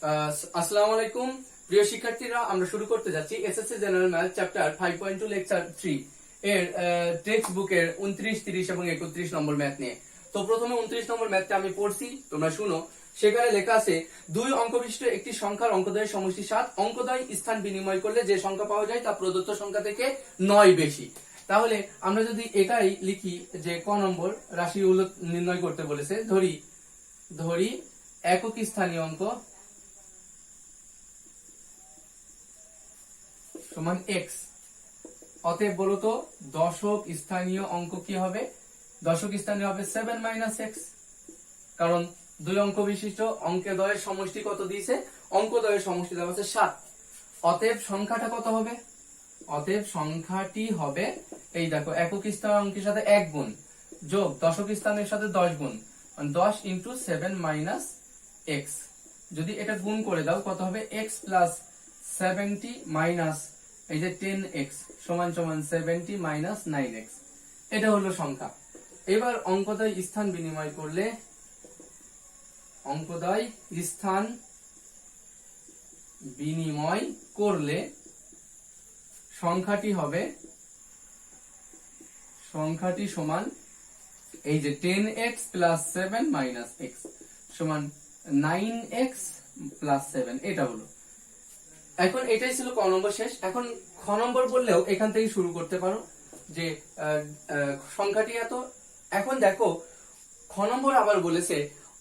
আসসালামু আলাইকুম প্রিয় শিক্ষার্থীরা, আমরা শুরু করতে যাচ্ছি SSC general math chapter 5.2 lecture 3 এর টেক্সট বুকের 29, 30 এবং 31 নম্বর ম্যাথ নিয়ে। তো প্রথমে 29 নম্বর ম্যাথটা আমি পড়ছি, তোমরা শুনো। সেখানে লেখা আছে, দুই অঙ্ক বিশিষ্ট একটি সংখ্যার অঙ্কদ্বয়ের সমষ্টি 7, অঙ্কদ্বয় স্থান বিনিময় করলে যে সংখ্যা পাওয়া যায় তা প্রদত্ত সংখ্যা থেকে 9 বেশি। তাহলে আমরা যদি এটাই লিখি যে ক নম্বর রাশিগুলো নির্ণয় করতে বলেছে, ধরি একক স্থানীয় অঙ্ক সমান এক্স। অতএব বলতো দশক স্থানীয় অঙ্ক কি হবে? দশক স্থানীয় হবে 7 - x, কারণ দুই অঙ্ক বিশিষ্ট অঙ্কে দ্বয়ের সমষ্টি কত দিয়েছে? অঙ্ক দ্বয়ের সমষ্টি দেওয়া আছে 7। অতএব সংখ্যাটা কত হবে? অতএব সংখ্যাটি হবে, এই দেখো, একক স্থানীয় অঙ্কের সাথে 1 গুণ যোগ দশক স্থানের সাথে 10 গুণ, 10 × 7 - x। যদি এটা গুণ করে দাও কত হবে? x + 70 মাইনাস এই যে 10x সমান 70 - 9x। এটা হলো সংখ্যা। এবার অঙ্কদ্বয় স্থান বিনিময় করলে, অঙ্কদ্বয় স্থান বিনিময় করলে সংখ্যাটি হবে, সংখ্যাটি সমান এই যে 10x + 7 - x সমান 9x + 7। এটা হলো। এখন এটাই ছিল ক নম্বর শেষ। এখন খ নম্বর বললেও এখান থেকে শুরু করতে পারো যে সংখ্যাটি এত। এখন দেখো খ নম্বর আবার বলেছে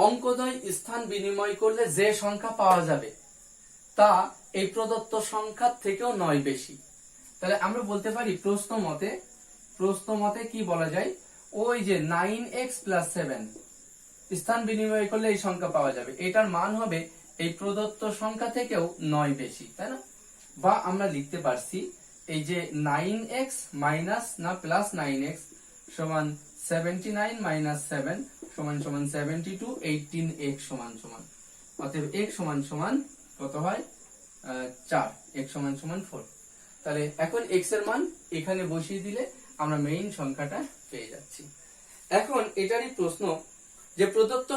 অঙ্কদ্বয় স্থান বিনিময় করলে যে সংখ্যা পাওয়া যাবে তা এই প্রদত্ত সংখ্যার থেকেও 9 বেশি। তাহলে আমরা বলতে পারি প্রশ্ন মতে কি বলা যায়? ওই যে 9x + 7 স্থান বিনিময় করলে এই সংখ্যা পাওয়া যাবে, এটার মান হবে এই প্রদত্ত সংখ্যা থেকেও 9 বেশি, তাই না? বা আমরা লিখতে পারছি এই যে 9x মাইনাস না প্লাস 9x সমান 79 - 7 সমান 72, 18x সমান। অতএব x সমান কত হয়? 4, x সমান 4। তাহলে এখন x এর মান এখানে বসিয়ে দিলে আমরা মেইন সংখ্যাটা পেয়ে যাচ্ছি। এখন এটারই প্রশ্ন যে প্রদত্ত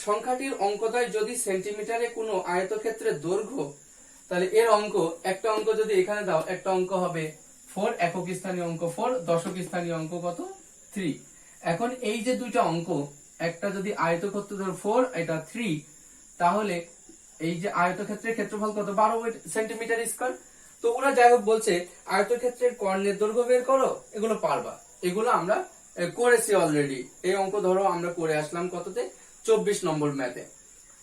সংখ্যাটির অঙ্কদ্বয় যদি সেন্টিমিটারে কোনো আয়তক্ষেত্রের দৈর্ঘ্য, তাহলে এর একটা অঙ্ক যদি এখানে দাও, একটা অঙ্ক হবে 4, একক স্থানীয় অঙ্ক 4, দশক স্থানীয় অঙ্ক কত? 3। এখন এই যে দুইটা অঙ্ক, একটা যদি আয়তক্ষেত্র ধর 4, এটা 3, তাহলে এই যে আয়তক্ষেত্রের ক্ষেত্রফল কত? 12 সেন্টিমিটার স্কয়ার। তো ওরা যাই হোক বলছে আয়তক্ষেত্রের কর্ণের দৈর্ঘ্য বের করো, এগুলো পারবা, এগুলো আমরা করেছি অলরেডি। এই অঙ্ক ধরো আমরা করে আসলাম কততে? 24 নম্বর ম্যাথে।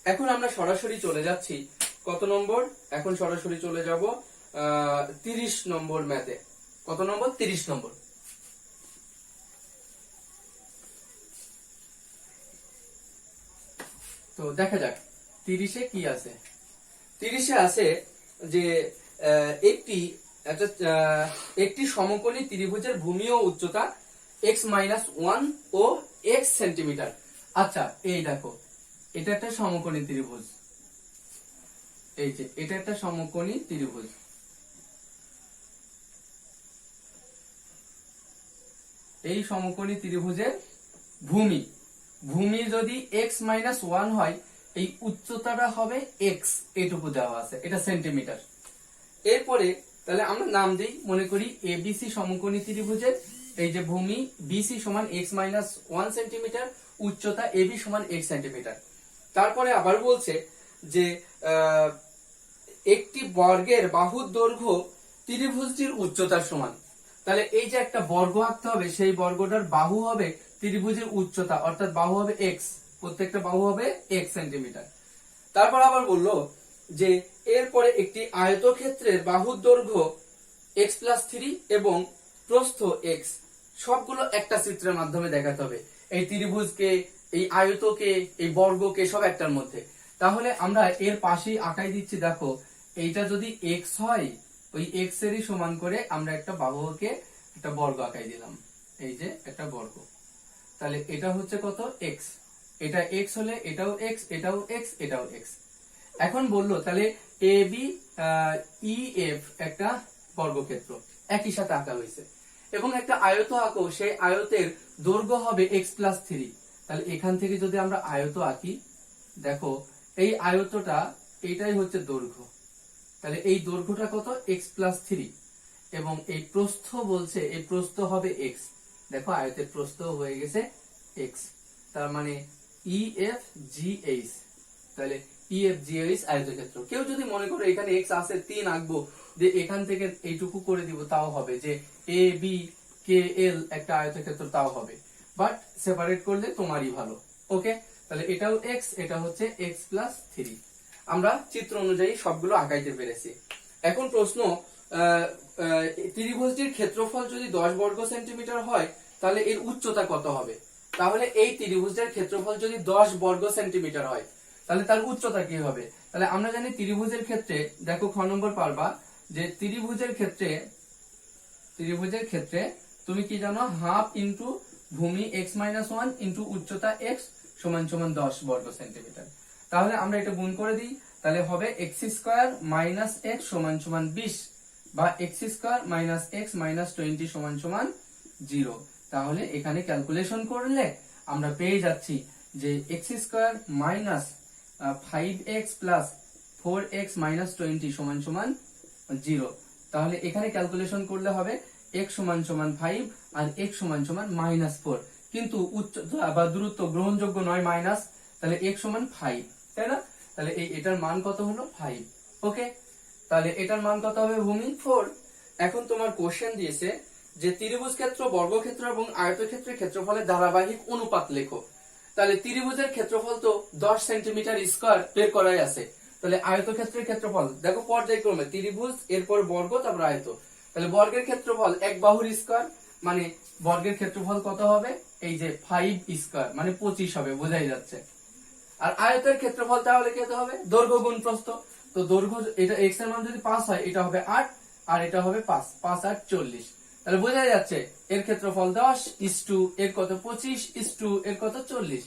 এখন আমরা সরাসরি চলে যাচ্ছি কত নম্বর? এখন সরাসরি চলে যাব 30 নম্বর ম্যাথে। কত নম্বর? 30 নম্বর। তো দেখা যাক 30-এ কি আছে। 30-এ আছে যে একটি সমকোণী ত্রিভুজের ভূমি ও উচ্চতা x - 1 ও x সেন্টিমিটার। আচ্ছা, এই দেখো, এটা একটা সমকোণী ত্রিভুজ। এই যে এটা একটা সমকোণী ত্রিভুজ। এই সমকোণী ত্রিভুজের ভূমি যদি x - 1 হয়, এই উচ্চতাটা হবে x, এটুকু দেওয়া আছে, এটা সেন্টিমিটার। এরপরে তাহলে আমরা নাম দিই, মনে করি ABC সমকোণী ত্রিভুজের এই যে ভূমি BC সমান x - 1 সেন্টিমিটার, উচ্চতা AB সমান x সেন্টিমিটার। তারপরে আবার বলছে যে একটি বর্গের বাহুর দৈর্ঘ্য ত্রিভুজটির উচ্চতার সমান। তাহলে এই যে একটা বর্গ আঁকতে হবে, সেই বর্গটার বাহু হবে ত্রিভুজের উচ্চতা, অর্থাৎ বাহু হবে x, প্রত্যেকটা বাহু হবে x সেন্টিমিটার। তারপর আবার বললো যে এরপরে একটি আয়তক্ষেত্রের বাহুর দৈর্ঘ্য x + 3 এবং প্রস্থ x, সবগুলো একটা চিত্রের মাধ্যমে দেখাতে হবে। এই ত্রিভুজকে, এই আয়তকে, এই বর্গকে, সব একটার মধ্যে। তাহলে আমরা এর পাশেই আঁকাই দিচ্ছি, দেখো এইটা যদি x হয়, ওই x এরই সমান করে আমরা একটা বাহুকে একটা বর্গ আঁকাই দিলাম, এই যে একটা বর্গ। তাহলে এটা হচ্ছে কত? x। এটা x হলে এটাও x, এটাও x, এটাও x। এখন বললো তাহলে AB EF একটা বর্গক্ষেত্র একই সাথে আঁকা হয়েছে, এবং একটা আয়ত আঁকো, সেই আয়তের দৈর্ঘ্য হবে x + 3। তাহলে এখান থেকে যদি আমরা আয়ত আঁকি, দেখো এই আয়তটা এইটাই হচ্ছে দৈর্ঘ্য, তাহলে এই দৈর্ঘ্যটা কত x+3 এবং এই প্রস্থ বলছে এই প্রস্থ হবে x। দেখো আয়তের প্রস্থ হয়ে গেছে x, তার মানে EFGH, তাহলে EFGH আয়তক্ষেত্র। কেউ যদি মনে করে এখানে x আছে 3 আঁকবো, যে এখান থেকে এইটুকু করে দিব তাও হবে, যে ABKL একটা আয়তক্ষেত্র তাও হবে, বাট সেপারেট করলে তোমারই ভালো। ওকে, তাহলে এটাও x, এটা হচ্ছে x+3। আমরা চিত্র অনুযায়ী সবগুলো আঁকাইতে পেরেছি। এখন প্রশ্ন, ত্রিভুজটির ক্ষেত্রফল যদি 10 বর্গ সেন্টিমিটার হয় তাহলে এর উচ্চতা কত হবে? তাহলে এই ত্রিভুজের ক্ষেত্রফল যদি 10 বর্গ সেন্টিমিটার হয় তাহলে তার উচ্চতা কি হবে? তাহলে আমরা জানি ত্রিভুজের ক্ষেত্রে, দেখো খ নম্বর পারবা, যে ত্রিভুজের ক্ষেত্রে তুমি কি জানো, হাফ ইন্টু ভূমি x-1 ইন্টু উচ্চতা x সমান সমান 10 বর্গ সেন্টিমিটার। তাহলে আমরা এটা গুণ করে দিই, তাহলে হবে x² মাইনাস x সমান সমান 20, বা x² মাইনাস x মাইনাস 20 সমান সমান 0। তাহলে এখানে ক্যালকুলেশন করলে আমরা পেয়ে যাচ্ছি যে x² minus 5x plus 4x minus 20 সমান সমান 0। তাহলে এখানে ক্যালকুলেশন করলে হবে x সমান সমান 5 আর x সমান সমান -4, কিন্তু উচ্চতা বা দূরত্ব গ্রহণযোগ্য নয় মাইনাস, তাহলে x সমান 5, তাই না? তাহলে এটার মান কত হলো 5। ওকে, তাহলে এটার মান কত হবে ভূমি 4। এখন তোমার কোশ্চেন দিয়েছে যে ত্রিভুজ ক্ষেত্র, বর্গক্ষেত্র এবং আয়তক্ষেত্রের ক্ষেত্রফলের ধারাবাহিক অনুপাত লেখো। তাহলে ত্রিভুজের ক্ষেত্রফল তো 10 সেন্টিমিটার স্কয়ার বের করাই আছে, তাহলে আয়তক্ষেত্রের ক্ষেত্রফল দেখো পর্যায়ক্রমে, ত্রিভুজ এরপর বর্গ তারপর আয়ত। তাহলে বর্গের ক্ষেত্রফল এক বাহুর স্কয়ার, মানে বর্গের ক্ষেত্রফল কত হবে, এই যে 5 স্কয়ার মানে 25 হবে, বোঝাই যাচ্ছে। আর আয়তের ক্ষেত্রফল তাহলে কি হতে হবে, দৈর্ঘ্য গুণ প্রস্থ। তো দৈর্ঘ্য, এটা x এর মান যদি 5 হয় এটা হবে 8 আর এটা হবে 5, 5 8 40। তাহলে বোঝা যাচ্ছে এর ক্ষেত্রফল 10 ইস টু এর কত 25 ইস টু এর কত 40।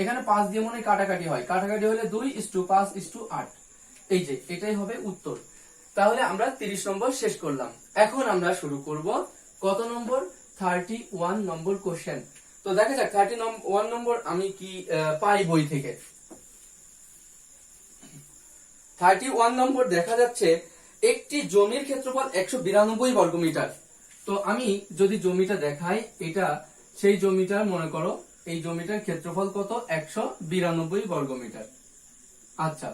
এখানে 5 দিয়ে মনে কাটাকাটি হয়, কাটাকাটি হলে 2 ইস টু 5 ইস টু 8। এই যে এটাই হবে উত্তর। তাহলে আমরা 30 নম্বর শেষ করলাম। এখন আমরা শুরু করব কত নম্বর, 31 নম্বর কোশ্চেন। তো দেখা যাক 31 নম্বর আমি কি পাই বই থেকে। 31 নম্বর দেখা যাচ্ছে একটি জমির ক্ষেত্রফল 192 বর্গমিটার। তো আমি যদি জমিটা দেখাই, এটা সেই জমিটার, মনে করো এই জমিটার ক্ষেত্রফল কত 192 বর্গমিটার। আচ্ছা,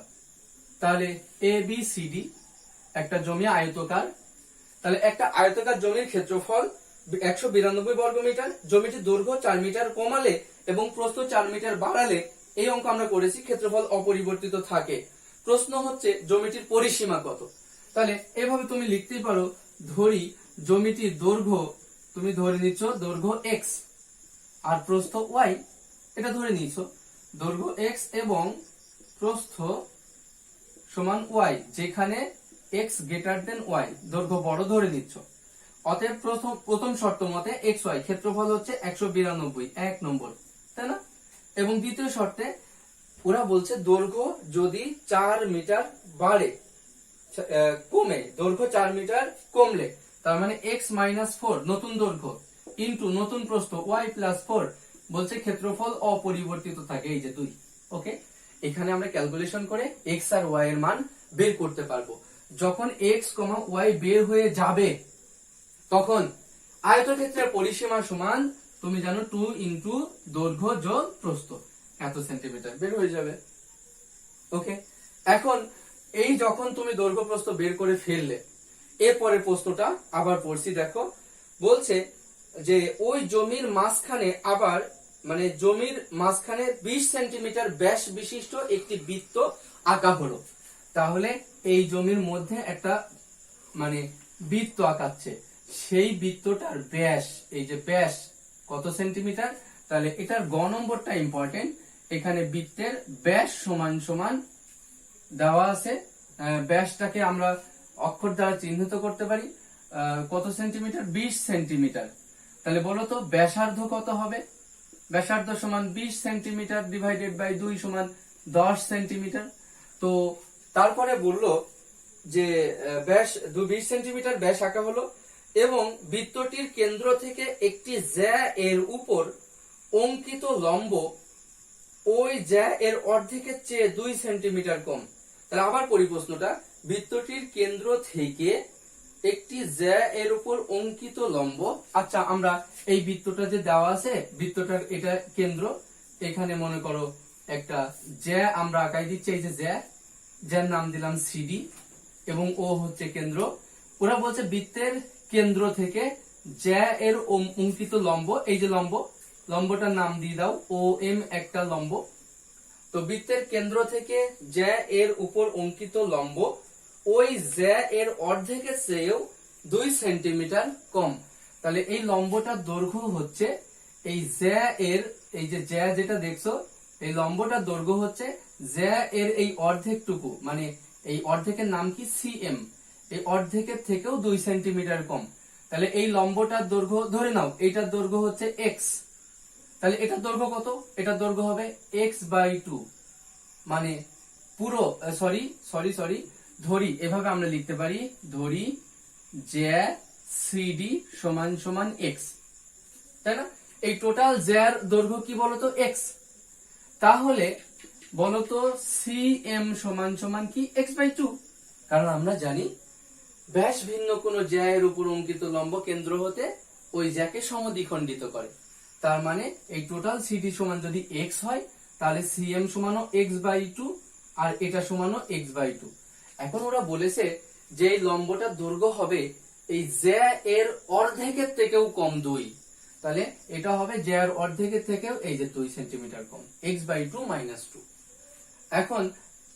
তাহলে ABCD একটা জমি আয়তকার, তাহলে একটা আয়তকার জমির ক্ষেত্রফল 192 বর্গমিটার, জমিটির দৈর্ঘ্য 4 মিটার কমালে এবং প্রস্থ 4 মিটার বাড়ালে, এই অঙ্ক আমরা করেছি, ক্ষেত্রফল অপরিবর্তিত থাকে। প্রশ্ন হচ্ছে জমিটির পরিসীমা কত। তাহলে এভাবে তুমি লিখতেই পারো, ধরি জমিটির দৈর্ঘ্য, তুমি ধরে নিচ্ছ দৈর্ঘ্য x আর প্রস্থ y, এটা ধরে নিচ্ছ দৈর্ঘ্য x এবং প্রস্থ সমান y, যেখানে x গ্রেটার দেন y, দৈর্ঘ্য বড় ধরে নিচ্ছ। অতএব প্রথম শর্ত মতে xy ক্ষেত্রফল হচ্ছে 192, 1 নম্বর, তাই না? এবং দ্বিতীয় শর্তে ওরা বলছে দৈর্ঘ্য যদি 4 মিটার বাড়ে, কমে, দৈর্ঘ্য 4 মিটার কমলে, তার মানে x-4 নতুন দৈর্ঘ্য ইনটু নতুন প্রস্থ y+4, বলছে ক্ষেত্রফল অপরিবর্তিত থাকে, এই যে 2। ওকে, এখানে আমরা ক্যালকুলেশন করে x আর y এর মান বের করতে পারবো। যখন x, y বের হয়ে যাবে তখন আয়তক্ষেত্রের পরিসীমা সমান, তুমি জানো 2 ইনটু দৈর্ঘ্য যোগ প্রস্থ, এত সেন্টিমিটার বের হয়ে যাবে। ওকে, এখন এই যখন তুমি দৈর্ঘ্য প্রস্থ বের করে ফেললে, এরপরে প্রশ্নটা আবার পড়ছি, দেখো বলছে যে ওই জমির মাঝখানে আবার, মানে জমির মাঝখানে 20 সেন্টিমিটার ব্যাস বিশিষ্ট একটি বৃত্ত আঁকা হলো। তাহলে এই জমির মধ্যে একটা মানে বৃত্ত আঁকাচ্ছে, সেই বৃত্তটার ব্যাস, এই যে ব্যাস কত সেন্টিমিটার, তাহলে এটার গ নম্বরটা ইম্পর্টেন্ট। এখানে বৃত্তের ব্যাস সমান সমান দেওয়া আছে, ব্যাসটাকে আমরা অক্ষর দ্বারা চিহ্নিত করতে পারি, কত সেন্টিমিটার, 20 সেন্টিমিটার। তাহলে বলো তো ব্যাসার্ধ কত হবে, ব্যাসার্ধ সমান 20 সেন্টিমিটার ডিভাইডেড বাই 2 সমান 10 সেন্টিমিটার। তো তারপরে বললো যে ব্যাস 20 সেন্টিমিটার ব্যাস আঁকা হলো এবং বৃত্তটির কেন্দ্র থেকে একটি জ্যা এর উপর অঙ্কিত লম্ব ওই জ্যা এর অর্ধেকের চেয়ে 2 সেন্টিমিটার কম। তাহলে আবার পরি প্রশ্নটা, বৃত্তটির কেন্দ্র থেকে একটি জ্যা এর উপর অঙ্কিত লম্ব। আচ্ছা, আমরা এই বৃত্তটা যে দেওয়া আছে, বৃত্তটার এটা কেন্দ্র, এখানে মনে করো একটা জ্যা আমরা আঁকাই দিচ্ছি, এই যে জ্যার নাম দিলাম সিডি এবং ও হচ্ছে কেন্দ্র। ওরা বলছে বৃত্তের কেন্দ্র থেকে জ্যা এর অঙ্কিত লম্ব, এই যে লম্বটার নাম দিয়ে দাও ও এম, একটা লম্ব। তো বৃত্তের কেন্দ্র থেকে জ্যা এর উপর অঙ্কিত লম্ব ওই জ্যা এর অর্ধেকের চেয়েও 2 সেন্টিমিটার কম। তাহলে এই লম্বটার দৈর্ঘ্য হচ্ছে এই জ্যা এর, এই যে জ্যা যেটা দেখছো, এই লম্বটার দৈর্ঘ্য হচ্ছে জ্যা এর এই অর্ধেকটুকু, মানে এই অর্ধেকের নাম কি সিএম, এই অর্ধেকের থেকেও 2 সেন্টিমিটার কম। তাহলে এই লম্বটার দৈর্ঘ্য ধরে নাও, এটার দৈর্ঘ্য হচ্ছে এক্স। তাহলে এটার দৈর্ঘ্য কত? এটার দৈর্ঘ্য হবে x/2, মানে পুরো সরি ধরি, এভাবে আমরা লিখতে পারি, ধরি জ্যা সিডি সমান সমান x, তাই না? এই টোটাল জ্যার দৈর্ঘ্য কি বলতো? x। তাহলে বলতো সিএম সমান সমান কি? x/2। কারণ আমরা জানি ব্যাস ভিন্ন কোন জ্যা এর উপর অঙ্কিত লম্ব কেন্দ্র হতে ওই জ্যাকে সমদ্বিখণ্ডিত করে। তার মানে এই টোটাল সিডি সমান যদি x হয়, তাহলে সিএম সমানও x/2 আর এটা সমানও x/2। এখন ওরা বলেছে যে এই লম্বটার দৈর্ঘ্য হবে এই জ্যা এর অর্ধেকের থেকেও কম 2, তাহলে এটা হবে জ্যা এর অর্ধেকের থেকেও এই যে 2 সেন্টিমিটার কম, x/2 - 2। এখন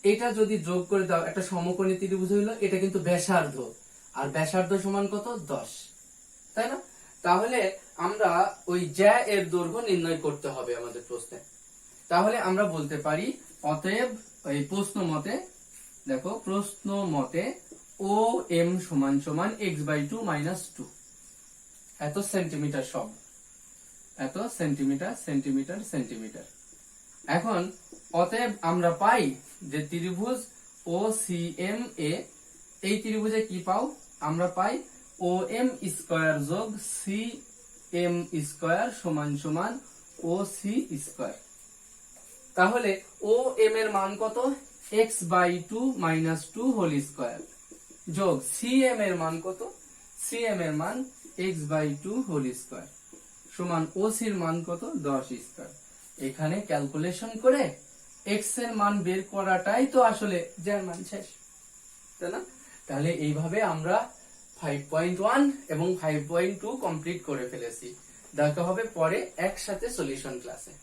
এটা যদি যোগ করে দাও, একটা সমকোণী ত্রিভুজ হইলো, এটা কিন্তু ব্যাসার্ধ, আর ব্যাসার্ধ সমান কত? 10, তাই না? তাহলে আমরা ওই জ্যা এর দৈর্ঘ্য নির্ণয় করতে হবে আমাদের প্রশ্নে। তাহলে আমরা বলতে পারি অতএব এই প্রশ্ন মতে, দেখো প্রশ্ন মতে ও এম সমান সমান x/2 - 2, এত সেন্টিমিটার, সব এত সেন্টিমিটার। এখন অতএব আমরা পাই যে ত্রিভুজ ও সিএম এ, এই ত্রিভুজে কি পাও? আমরা পাই ও এম স্কয়ার যোগ সি এম স্কয়ার সমান সমান ও সি স্কয়ার। তাহলে ও এম এর মান কত? x/2 - 2 হোল স্কয়ার যোগ সি এম এর মান কত? সি এম এর মান x/2 হোল স্কয়ার সমান ও সি এর মান কত? 10 স্কয়ার। এখানে ক্যালকুলেশন করে x এর মান বের করাটাই তো আসলে যার মান শেষ, তাই না? তাহলে এইভাবে আমরা 5.1 এবং 5.2 কমপ্লিট করে ফেলেছি। দেখা হবে পরে একসাথে সলিউশন ক্লাসে।